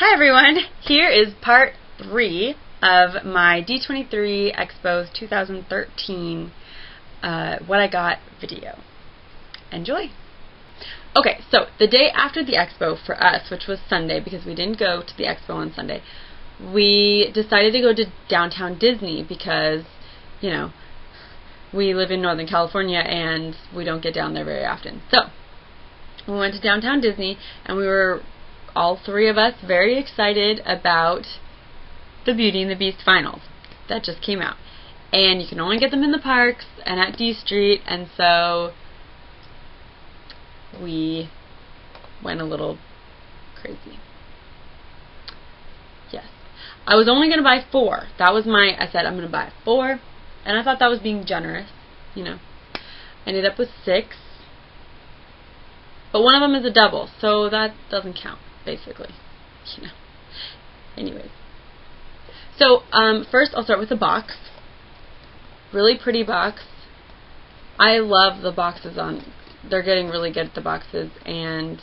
Hi everyone, here is part 3 of my D23 Expo 2013 What I Got video. Enjoy! Okay, so the day after the expo for us, which was Sunday because we didn't go to the expo on Sunday, we decided to go to downtown Disney because, you know, we live in Northern California and we don't get down there very often. So, we went to downtown Disney and we were all three of us very excited about the Beauty and the Beast finals that just came out. And you can only get them in the parks and at D Street, and so we went a little crazy. Yes. I was only going to buy 4. That was I said I'm going to buy 4, and I thought that was being generous, you know. I ended up with 6. But one of them is a double, so that doesn't count, basically. You know. Anyways. So, first I'll start with the box. Really pretty box. I love the boxes they're getting really good at the boxes, and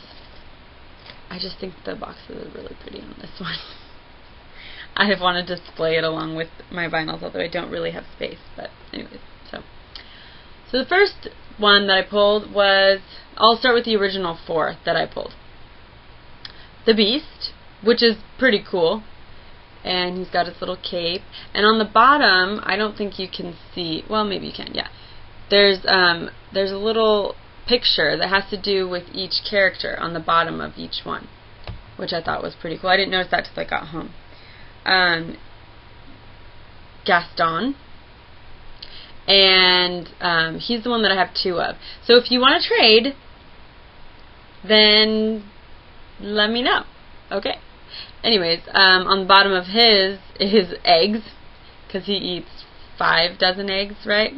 I just think the boxes are really pretty on this one. I have wanted to display it along with my vinyls, although I don't really have space, but anyways, so the first one that I pulled was, I'll start with the original 4 that I pulled. The Beast, which is pretty cool, and he's got his little cape, and on the bottom, I don't think you can see, well, maybe you can, yeah. There's a little picture that has to do with each character on the bottom of each one, which I thought was pretty cool. I didn't notice that till I got home. Gaston, and he's the one that I have 2 of. So if you want to trade, then let me know. Okay. Anyways, on the bottom of his is eggs, because he eats 5 dozen eggs, right?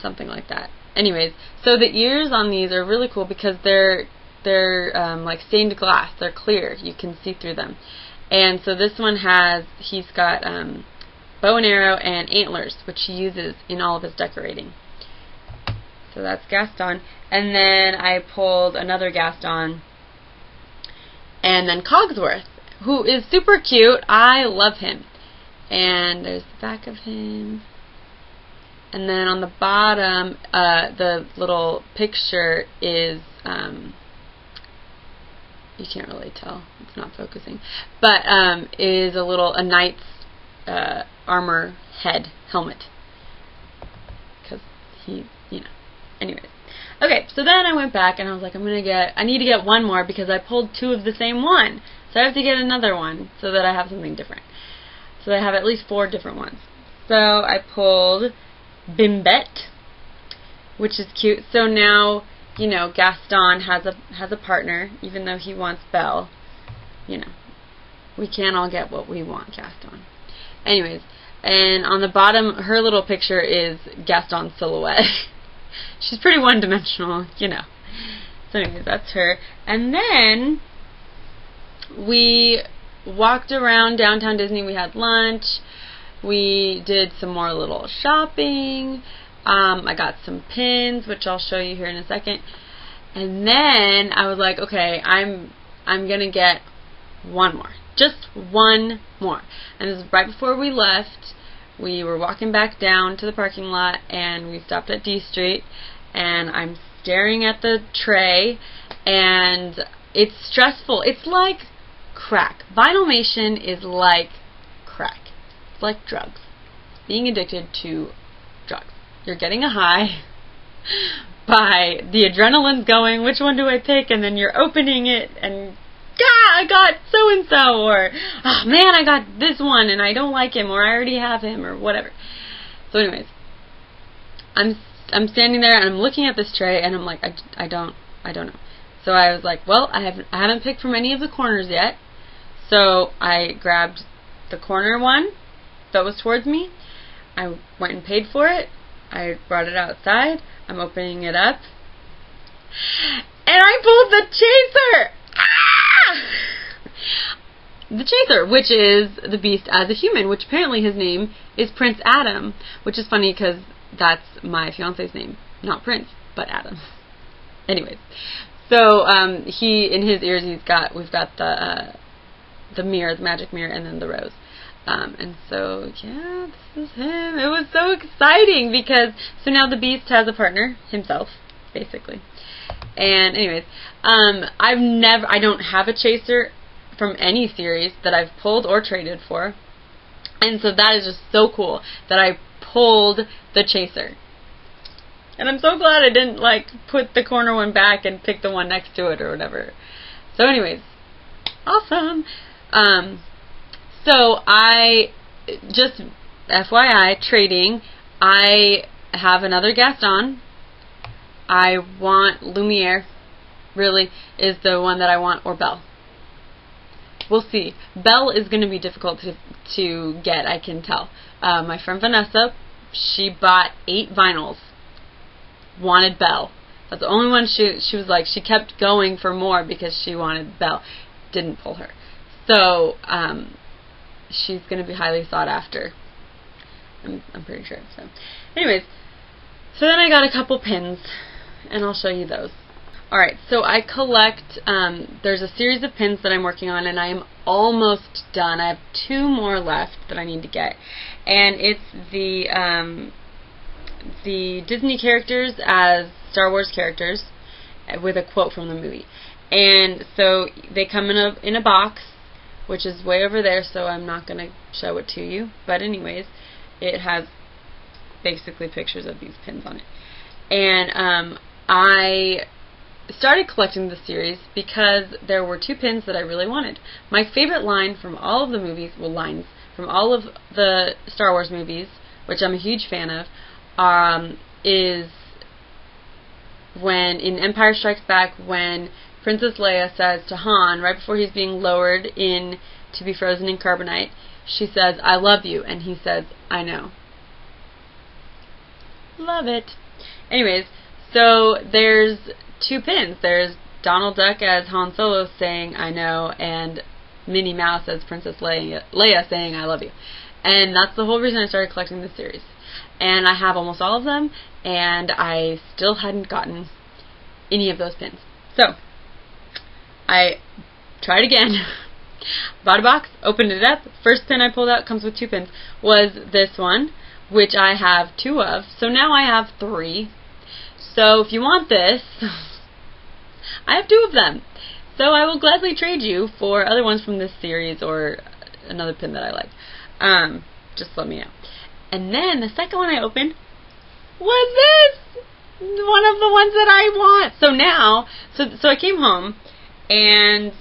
Something like that. Anyways, so the ears on these are really cool because they're like stained glass. They're clear. You can see through them. And so this one he's got bow and arrow and antlers, which he uses in all of his decorating. So that's Gaston. And then I pulled another Gaston. And then Cogsworth, who is super cute. I love him. And there's the back of him. And then on the bottom, the little picture is, you can't really tell, it's not focusing, but is a knight's armor helmet, because he, you know, anyways. Okay, so then I went back and I was like, I need to get one more because I pulled 2 of the same one, so I have to get another one so that I have something different. So I have at least 4 different ones. So I pulled Bimbette, which is cute. So now, you know, Gaston has a partner, even though he wants Belle. You know, we can't all get what we want, Gaston. Anyways, and on the bottom, her little picture is Gaston's silhouette. She's pretty one-dimensional, you know. So anyways, that's her. And then we walked around downtown Disney. We had lunch. We did some more little shopping. I got some pins, which I'll show you here in a second. And then I was like, okay, I'm gonna get one more, just one more. And this is right before we left. We were walking back down to the parking lot, and we stopped at D Street. And I'm staring at the tray, and it's stressful. It's like crack. Vinylmation is like crack. It's like drugs. Being addicted to drugs. You're getting a high by the adrenaline's going, which one do I pick? And then you're opening it and, I got so-and-so, or, oh man, I got this one and I don't like him, or I already have him, or whatever. So anyways, I'm standing there and I'm looking at this tray and I'm like, I don't know. So I was like, well, I haven't picked from any of the corners yet. So I grabbed the corner one that was towards me. I went and paid for it. I brought it outside. I'm opening it up. And I pulled the Chaser! Ah! The Chaser, which is the Beast as a human, which apparently his name is Prince Adam, which is funny because that's my fiance's name. Not Prince, but Adam. Anyways, So he, in his ears, we've got the mirror, the magic mirror, and then the rose. And so, yeah, this is him. It was so exciting because, so now the Beast has a partner, himself, basically. And anyways, I don't have a chaser from any series that I've pulled or traded for. And so that is just so cool that I pulled the chaser. And I'm so glad I didn't, like, put the corner one back and pick the one next to it or whatever. So anyways, awesome. So I, just FYI, trading, I have another Gaston. I want Lumiere, really, is the one that I want, or Belle. We'll see. Belle is going to be difficult to get, I can tell. My friend Vanessa, she bought 8 vinyls. Wanted Belle. That's the only one she was like, she kept going for more because she wanted Belle. Didn't pull her. So, she's going to be highly sought after. I'm pretty sure. So, anyways, so then I got a couple pins, and I'll show you those. Alright, so I collect, there's a series of pins that I'm working on, and I am almost done. I have 2 more left that I need to get. And it's the Disney characters as Star Wars characters with a quote from the movie. And so they come in a box, which is way over there, so I'm not going to show it to you. But anyways, it has basically pictures of these pins on it. And I started collecting the series because there were 2 pins that I really wanted. My favorite line from all of the movies, well, lines from all of the Star Wars movies, which I'm a huge fan of, is when in Empire Strikes Back, when Princess Leia says to Han, right before he's being lowered in to be frozen in carbonite, she says, "I love you," and he says, "I know." Love it. Anyways, so there's 2 pins. There's Donald Duck as Han Solo saying, "I know," and Minnie Mouse as Princess Leia saying, "I love you." And that's the whole reason I started collecting this series. And I have almost all of them, and I still hadn't gotten any of those pins. So, I tried again. Bought a box, opened it up. First pin I pulled out, comes with 2 pins, was this one, which I have 2 of. So now I have 3. So if you want this, I have 2 of them. So I will gladly trade you for other ones from this series or another pin that I like. Just let me know. And then the second one I opened was this! One of the ones that I want. So now, so I came home, and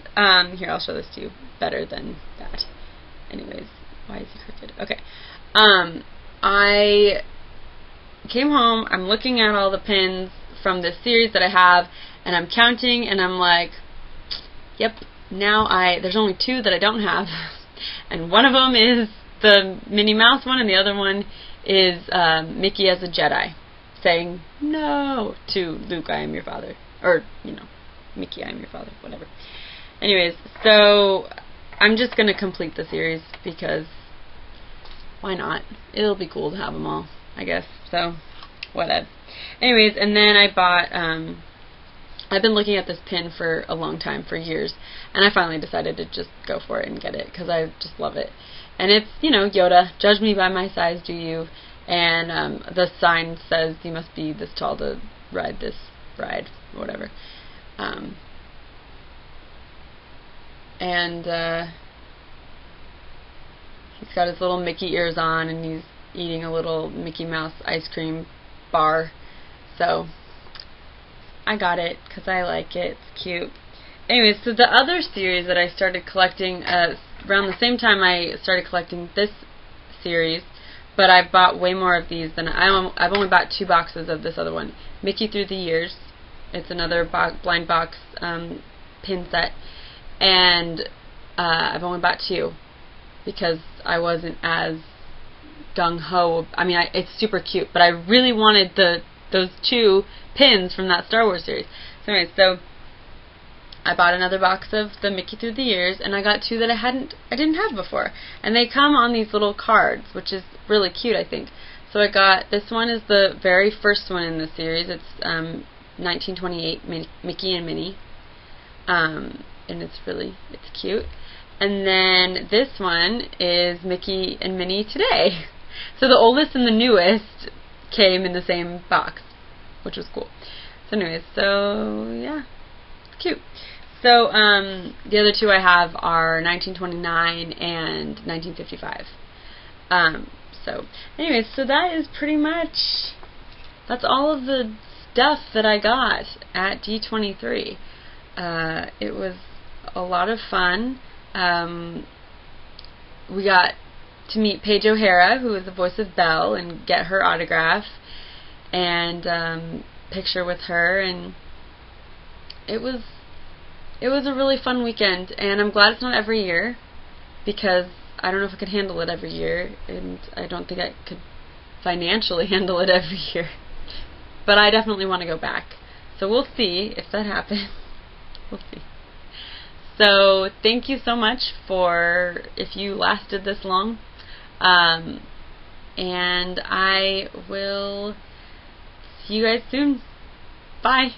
here, I'll show this to you better than that. Anyways, why is he crooked? Okay. I came home, I'm looking at all the pins from this series that I have, and I'm counting, and I'm like, yep, now there's only 2 that I don't have, and one of them is the Minnie Mouse one, and the other one is Mickey as a Jedi, saying no to Luke, "I am your father," or, Mickey, "I am your father," whatever. Anyways, so I'm just going to complete the series because why not? It'll be cool to have them all, I guess. So, whatever. Anyways, and then I bought, I've been looking at this pin for a long time, for years, and I finally decided to just go for it and get it because I just love it. And it's, Yoda, "Judge me by my size, do you?" And the sign says you must be this tall to ride this ride, or whatever. And he's got his little Mickey ears on, and he's eating a little Mickey Mouse ice cream bar. So I got it because I like it. It's cute. Anyways, so the other series that I started collecting around the same time I started collecting this series, but I've bought way more of these than I've only bought 2 boxes of this other one. Mickey Through the Years. It's another blind box pin set, and I've only bought 2 because I wasn't as gung-ho. I mean, it's super cute, but I really wanted those 2 pins from that Star Wars series. So anyways, so I bought another box of the Mickey Through the Years, and I got 2 that I didn't have before. And they come on these little cards, which is really cute, I think. So I got, this one is the very first one in the series. It's 1928 Mickey and Minnie, and it's cute. And then this one is Mickey and Minnie today. So the oldest and the newest came in the same box, which was cool. So anyways, so yeah, it's cute. So the other two I have are 1929 and 1955. So anyways, so that is pretty much, that's all of the stuff that I got at D23. It was a lot of fun. We got to meet Paige O'Hara, who is the voice of Belle, and get her autograph and picture with her, and it was a really fun weekend, and I'm glad it's not every year, because I don't know if I could handle it every year, and I don't think I could financially handle it every year, but I definitely want to go back, so we'll see if that happens. We'll see. So thank you so much if you lasted this long, and I will see you guys soon. Bye.